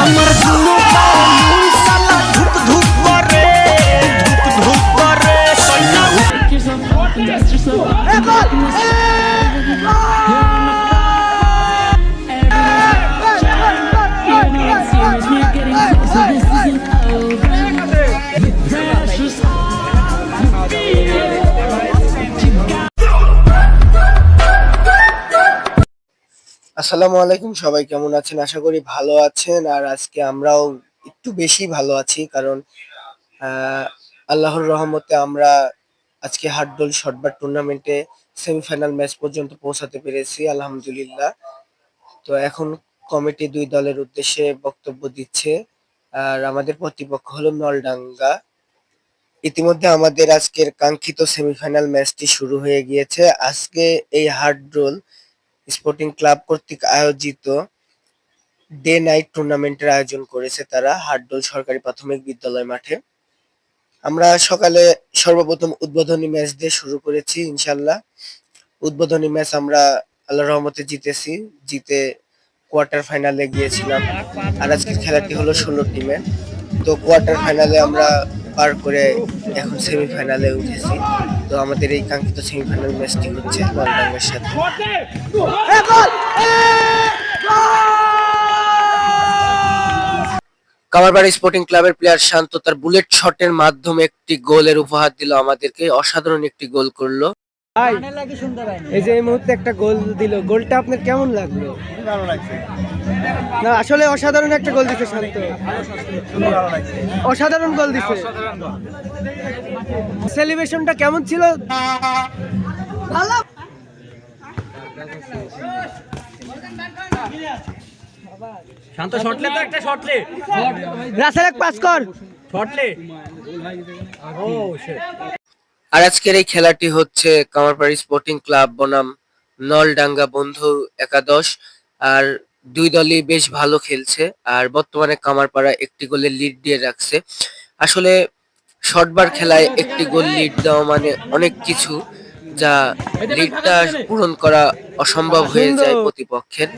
আমার জন্য সালা ধুক ধুক করে সৈনা আসসালামু আলাইকুম, সবাই কেমন আছেন? আশা করি ভালো আছেন। আর আজকে আমরাও একটু বেশি ভালো আছি, কারণ আল্লাহর রহমতে আমরা আজকে হাটডোল শটবার টুর্নামেন্টে সেমিফাইনাল ম্যাচ পর্যন্ত পৌঁছাতে পেরেছি, আলহামদুলিল্লাহ। তো এখন কমিটি দুই দলের উদ্দেশ্যে বক্তব্য দিচ্ছে। আর আমাদের প্রতিপক্ষ হলো নলডাঙ্গা। ইতিমধ্যে আমাদের আজকের কাঙ্ক্ষিত সেমিফাইনাল ম্যাচটি শুরু হয়ে গিয়েছে। আজকে এই হাটডোল স্পোর্টিং ক্লাব কর্তৃক আয়োজিত ডে নাইট টুর্নামেন্টের আয়োজন করেছে তারা হাটডোল সরকারি প্রাথমিক বিদ্যালয় মাঠে। আমরা সকালে সর্বপ্রথম উদ্বোধনী ম্যাচ দিয়ে শুরু করেছি। ইনশাল্লাহ উদ্বোধনী ম্যাচ আমরা আল্লাহর রহমতে জিতেছি, জিতে কোয়ার্টার ফাইনালে গিয়েছিলাম। আর আজকের খেলাটি হলো 16 টিমের। তো কোয়ার্টার ফাইনালে আমরা পার করে এখন সেমিফাইনালে উঠেছি। তো আমাদের এই কাঙ্ক্ষিত সেমিফাইনাল ম্যাচটি হচ্ছে নলডাঙ্গার সাথে। কামারবাড়ি স্পোর্টিং ক্লাবের প্লেয়ার শান্ত তার বুলেট শটের মাধ্যমে একটি গোলের উপহার দিল আমাদেরকে। অসাধারণ একটি গোল করলো। এই যে এই মুহূর্তে একটা গোল দিল, গোলটা আপনার কেমন লাগলো? ভালো লাগছে। না আসলে অসাধারণ একটা গোল দিছে শান্ত, অসাধারণ গোল দিছে। সেলিব্রেশনটা কেমন ছিল? ভালো। শান্ত শটলে তো একটা শটলে রাসেল এক পাস কর শটলে ও শিট। আর আজকের এই খেলাটি হচ্ছে কামারবাড়ি স্পোর্টিং ক্লাব বনাম নলডাঙ্গা বন্ধু একাদশ। আর দুই দলই বেশ ভালো খেলছে। আর বর্তমানে কামারপাড়া একটি গোলের লিড দিয়ে রাখছে। আসলে শর্টবার খেলায় একটি গোল লিড দেওয়া মানে অনেক কিছু, যা লিডটা পূরণ করা অসম্ভব হয়ে যায় প্রতিপক্ষের।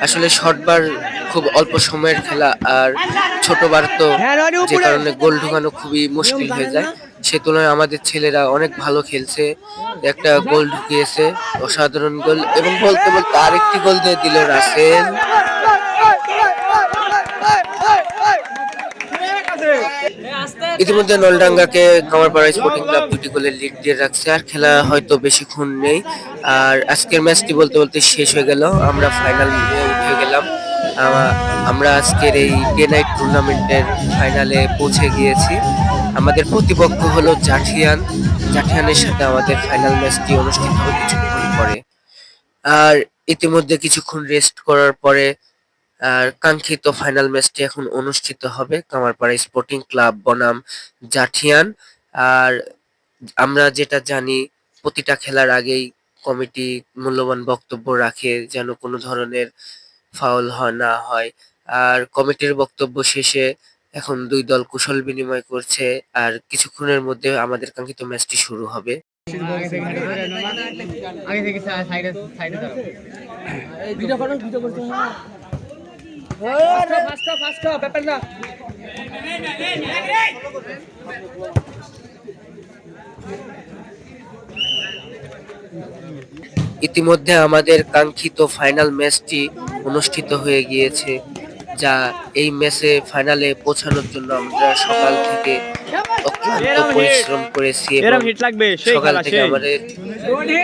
আসলে শর্টবার খুব অল্প সময়ের খেলা, আর ছোটবার তো যে কারণে গোল ঢুকানো খুবই মুশকিল হয়ে যায়। সে তুলনায় আমাদের ছেলেরা অনেক ভালো খেলছে, একটা গোল ঢুকিয়েছে, অসাধারণ গোল। এবং বলতে বলতে আরেকটি গোল দিয়ে দিল রাসেল। ইতিমধ্যে নলডাঙ্গাকে কামারপাড়া স্পোর্টিং ক্লাব দুটি গোলের লিড দিয়ে রাখছে। আর খেলা হয়তো বেশিক্ষণ নেই। আর আজকের ম্যাচটি বলতে বলতে শেষ হয়ে গেল, আমরা ফাইনাল উঠে গেলাম। আমরা আজকের এই ডে নাইট টুর্নামেন্টের ফাইনালে পৌঁছে গিয়েছি। আমাদের প্রতিপক্ষ হলো জাঠিয়ানের সাথে আমাদের ফাইনাল ম্যাচটি অনুষ্ঠিত হবে কিছুক্ষণ পরে। আর ইতিমধ্যে কিছুক্ষণ রেস্ট করার পরে আর কাঙ্ক্ষিত ফাইনাল ম্যাচটি এখন অনুষ্ঠিত হবে কামারপাড়া স্পোর্টিং ক্লাব বনাম জাঠিয়ান। আর আমরা যেটা জানি, প্রতিটা খেলার আগেই কমিটি মূল্যবান বক্তব্য রাখে যেন কোনো ধরনের ফাউল না হয়। আর কমিটির বক্তব্য শেষে এখন দুই দল কুশল বিনিময় করছে। আর কিছুক্ষণের মধ্যে আমাদের কাঙ্ক্ষিত ম্যাচটি শুরু হবে। ইতিমধ্যে আমাদের কাঙ্ক্ষিত ফাইনাল ম্যাচটি অনুষ্ঠিত হয়ে গিয়েছে, যা এই ম্যাচে ফাইনালে পৌঁছানোর জন্য আমরা সকাল থেকে অক্লান্ত পরিশ্রম করেছি। এবং সকাল থেকে আমাদের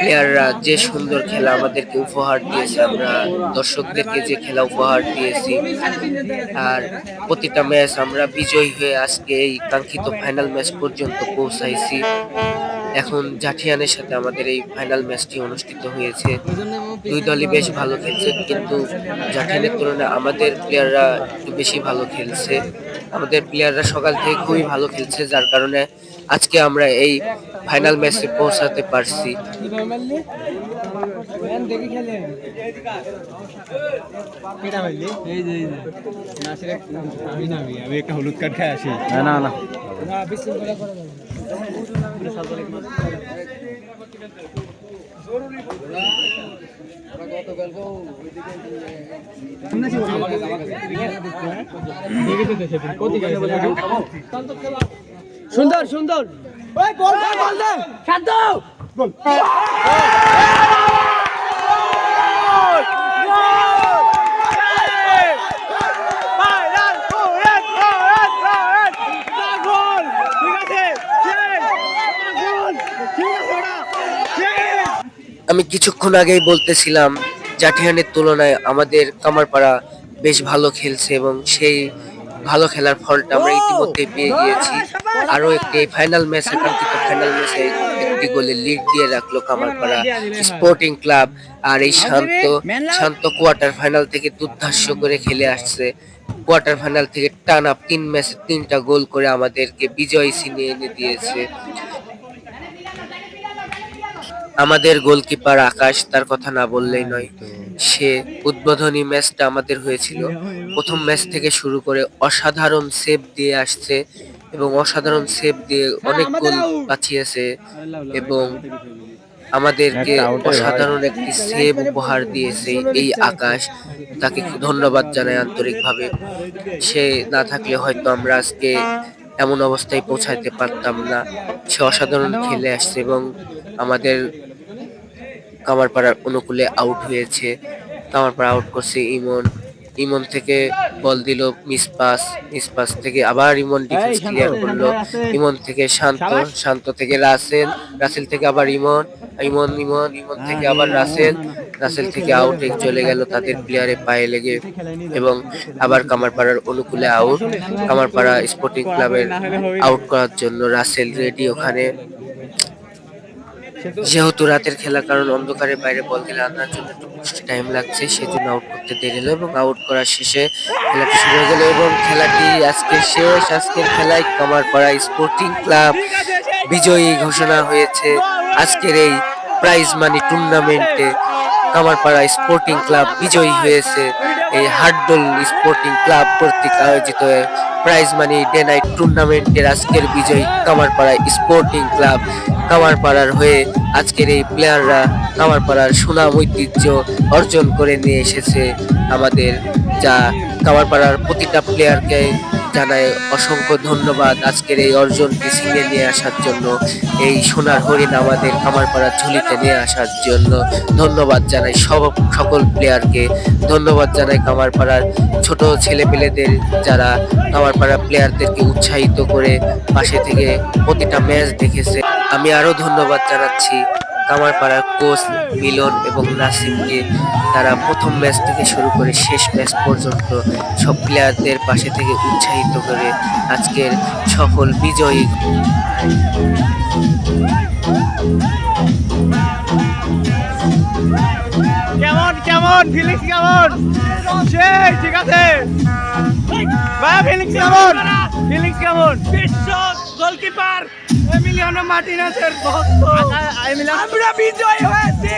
প্লেয়াররা যে সুন্দর খেলা আমাদেরকে উপহার দিয়েছে, আমরা দর্শকদেরকে যে খেলা উপহার দিয়েছি, আর প্রতিটা ম্যাচ আমরা বিজয়ী হয়ে আজকে এই কাঙ্ক্ষিত ফাইনাল ম্যাচ পর্যন্ত পৌঁছাইছি। এখন জাঠিয়ানের সাথে আমাদের এই ফাইনাল ম্যাচটি অনুষ্ঠিত হয়েছে। দুই দলই বেশ ভালো খেলছে, কিন্তু জাঠিয়ানের তুলনায় আমাদের প্লেয়াররা একটু বেশি ভালো খেলছে। আমাদের প্লেয়াররা সকাল থেকে খুবই ভালো খেলছে, যার কারণে আজকে আমরা এই ফাইনাল ম্যাচে পৌঁছাতে পারছি। আমি একটা হলুদ কার্ড খাই আসি। না না সুন্দর সুন্দর শান্ত আমি কিছুক্ষণ আগেই বলতেছিলাম জাঠিয়ানের তুলনায় আমাদের কামারপাড়া বেশ ভালো খেলছে এবং সেই ভালো খেলার ফলটা আমরা ইতিমধ্যে পেয়ে গিয়েছি। আরো একটি ফাইনাল ম্যাচ, কাঙ্ক্ষিত ফাইনাল ম্যাচে একটি গোলে লিড দিয়ে রাখলো কামারপাড়া স্পোর্টিং ক্লাব। আর এই শান্ত কোয়ার্টার ফাইনাল থেকে দুর্ধর্ষ করে খেলে আসছে। কোয়ার্টার ফাইনাল থেকে টানা 3 ম্যাচে 3টা গোল করে আমাদেরকে বিজয় ছিনিয়ে এনে দিয়েছে। আমাদের গোলকিপার আকাশ, তার কথা না বললেই নয়। সে উদ্বোধনী ম্যাচটা আমাদের হয়েছিল, প্রথম ম্যাচ থেকে শুরু করে অসাধারণ সেভ দিয়ে আসছে এবং অসাধারণ সেভ দিয়ে অনেক গোল বাঁচিয়েছে এবং আমাদেরকে অসাধারণ একটি সেভ উপহার দিয়েছে এই আকাশ। তাকে ধন্যবাদ জানাই আন্তরিকভাবে। সে না থাকলে হয়তো আমরা আজকে এমন অবস্থায় পৌঁছাইতে পারতাম না। সে অসাধারণ খেলে আসছে এবং আমাদের কামারপাড়ার অনুকূলে আউট হয়েছে। কামারপাড়া আউট করছে ইমন থেকে বল দিল মিস পাস থেকে আবার ইমন ডিফেন্স ক্লিয়ার করলো। ইমন থেকে শান্ত থেকে রাসেল থেকে আবার ইমন থেকে আবার রাসেল থেকে আউটে চলে গেল তাদের প্লেয়ারে পায়ে লেগে এবং আবার কামারপাড়ার অনুকূলে আউট। কামারপাড়া স্পোর্টিং ক্লাবের আউট করার জন্য রাসেল রেডি ওখানে। যেহেতু রাতের খেলা, কারণ অন্ধকারের বাইরে বল গেলে আনার জন্য একটু টাইম লাগছে, সেজন্য আউট করতে দেরি হলো এবং আউট করার শেষে খেলাটি শুরু হয়ে গেল এবং খেলাটি আজকে শেষ। আজকের খেলায় কামারপাড়া স্পোর্টিং ক্লাব বিজয়ী ঘোষণা হয়েছে। আজকের এই প্রাইজ মানি টুর্নামেন্টে কামারপাড়া স্পোর্টিং ক্লাব বিজয়ী হয়েছে। এই হাটডোল স্পোর্টিং ক্লাব কর্তৃক আয়োজিত প্রাইজ মানি ডে নাইট টুর্নামেন্টের আজকের বিজয়ী কামারপাড়া স্পোর্টিং ক্লাব। কামারপাড়ার হয়ে আজকের এই প্লেয়াররা কামারপাড়ার সুনাম ঐতিহ্য অর্জন করে নিয়ে এসেছে আমাদের, যা কামারপাড়ার প্রতিটা প্লেয়ারকে জানায় অসংখ্য ধন্যবাদ আজকের এই অর্জনকে ছিনিয়ে নিয়ে আসার জন্য। এই সোনার হরিণ আমাদের কামারপাড়ার ঝুলিতে নিয়ে আসার জন্য ধন্যবাদ জানাই সকল প্লেয়ারকে। ধন্যবাদ জানাই কামারপাড়ার ছোট ছেলেপেলেদের যারা কামারপাড়া প্লেয়ারদেরকে উৎসাহিত করে পাশে থেকে প্রতিটা ম্যাচ দেখেছে। আমি আরো ধন্যবাদ জানাচ্ছি কামারপাড়ার কোচ মিলন এবং নাসিমকে। তারা প্রথম ম্যাচ থেকে শুরু করে শেষ ম্যাচ পর্যন্ত সব প্লেয়ারদের পাশে থেকে উৎসাহিত করে আজকের সফল বিজয়ী। কেমন ফিলিংস কেমন? সেই ঠিক আছে ভাই, ফিলিংস কেমন? বিশ্ব গোলকিপার এমিলিয়ানো মার্টিনেজের ভক্ত আমরা বিজয় হয়েছি।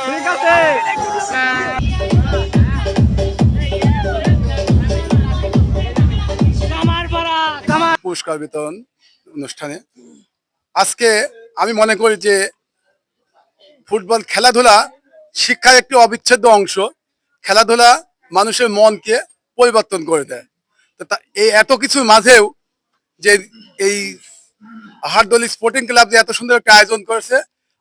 ঠিক আছে, পুরস্কার বিতরণ অনুষ্ঠানে আজকে আমি মনে করি যে ফুটবল খেলাধুলা শিক্ষার একটি অবিচ্ছেদ্য অংশ। খেলাধুলা মানুষের মনকে পরিবর্তন করে দেয়। তো এই এত কিছুর মাঝেও যে এই হাটদোল স্পোর্টিং ক্লাব যে এত সুন্দর একটা আয়োজন করেছে,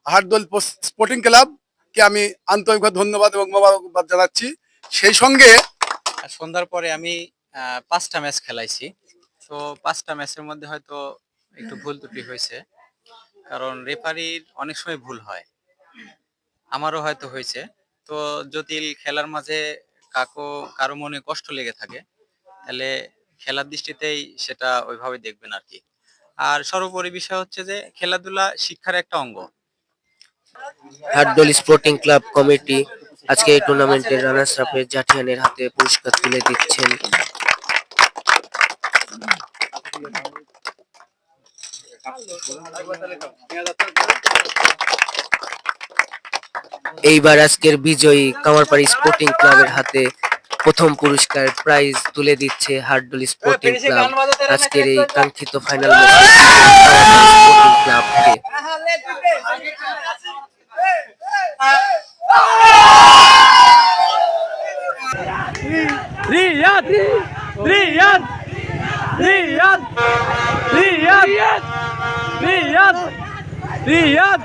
হাটদোল স্পোর্টিং ক্লাবকে আমি আন্তরিকভাবে ধন্যবাদ এবং মোবারকবাদ জানাচ্ছি। সেই সঙ্গে সন্ধ্যার পরে আমি 5টা ম্যাচ খেলাইছি। তো 5টা ম্যাচের মধ্যে হয়তো একটু ভুল ত্রুটি হয়েছে, কারণ রেফারির অনেক সময় ভুল হয়, আমারও হয়তো হয়েছে। তো যদি খেলার মাঝে কারো মনে কষ্ট লেগে থাকে তাহলে খেলার দৃষ্টিতেই সেটা ওইভাবে দেখবেন আর কি। আর সর্বোপরি বিষয় হচ্ছে যে খেলাধুলা শিক্ষার একটা অঙ্গ। হাটদোল স্পোর্টিং ক্লাব কমিটি আজকে এই টুর্নামেন্টের রানার্স আপে জাঠিয়ানের হাতে পুরস্কার তুলে দিচ্ছেন। এইবার আজকের বিজয়ী কামারপাড়া স্পোর্টিং ক্লাবের হাতে প্রথম পুরস্কার প্রাইজ তুলে দিচ্ছে হাটদোল স্পোর্টিং ক্লাব। আজকের এই কাঙ্ক্ষিত ফাইনাল ম্যাচে স্পোর্টিং ক্লাবকে রিয়াদ রিয়াদ রিয়াদ রিয়াদ রিয়াদ রিয়াদ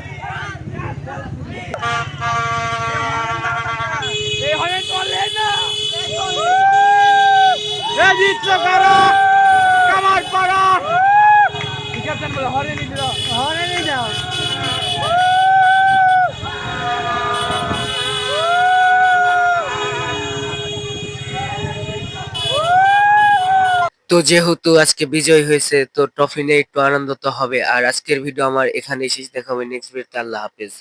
এই হয়ে চলে না এই জিতল কারা কামার পাড়া ঠিক আছে বলে হরে নি দিল হরে নি দাও তো যেহেতু আজকে বিজয় হয়েছে তো ট্রফি নিয়ে একটু আনন্দ তো হবে। আর আজকের ভিডিও আমার এখানেই শেষ, দেখা হবে নেক্সট ভিডিওতে। আল্লাহ হাফেজ।